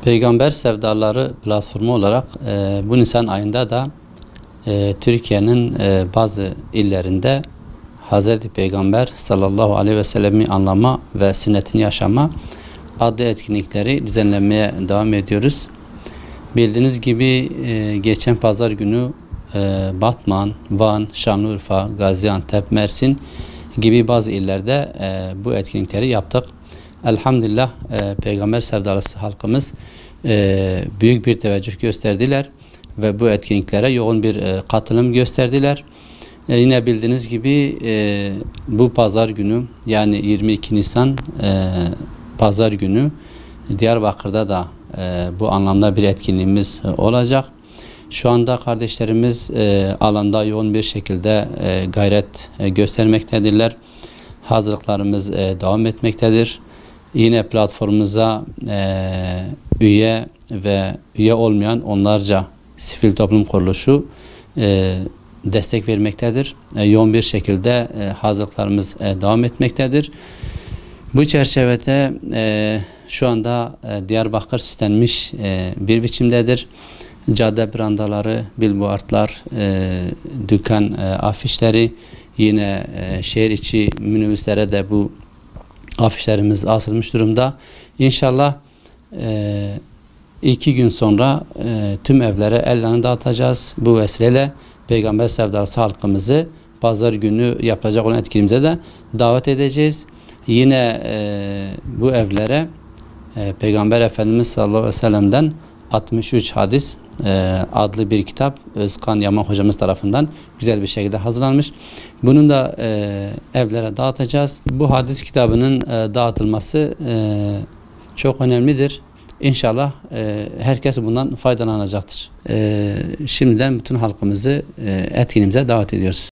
Peygamber Sevdaları platformu olarak bu Nisan ayında da Türkiye'nin bazı illerinde Hazreti Peygamber sallallahu aleyhi ve sellem'i anlama ve sünnetini yaşama adlı etkinlikleri düzenlemeye devam ediyoruz. Bildiğiniz gibi geçen pazar günü Batman, Van, Şanlıurfa, Gaziantep, Mersin gibi bazı illerde bu etkinlikleri yaptık. Elhamdülillah Peygamber sevdalısı halkımız büyük bir teveccüh gösterdiler ve bu etkinliklere yoğun bir katılım gösterdiler. Yine bildiğiniz gibi bu pazar günü, yani 22 Nisan pazar günü Diyarbakır'da da bu anlamda bir etkinliğimiz olacak. Şu anda kardeşlerimiz alanda yoğun bir şekilde gayret göstermektedirler. Hazırlıklarımız devam etmektedir. Yine platformumuza üye ve üye olmayan onlarca sivil toplum kuruluşu destek vermektedir. Yoğun bir şekilde hazırlıklarımız devam etmektedir. Bu çerçevede şu anda Diyarbakır süslenmiş bir biçimdedir. Cadde brandaları, billboardlar, dükkan afişleri, yine şehir içi minibüslere de bu afişlerimiz asılmış durumda. İnşallah 2 gün sonra tüm evlere ellerini dağıtacağız. Bu vesileyle Peygamber sevdalısı halkımızı pazar günü yapacak olan etkinliğimize de davet edeceğiz. Yine bu evlere Peygamber Efendimiz sallallahu aleyhi ve sellem'den 63 hadis adlı bir kitap Özkan Yaman hocamız tarafından güzel bir şekilde hazırlanmış. Bunun da evlere dağıtacağız. Bu hadis kitabının dağıtılması çok önemlidir. İnşallah herkes bundan faydalanacaktır. Şimdiden bütün halkımızı etkinliğimize davet ediyoruz.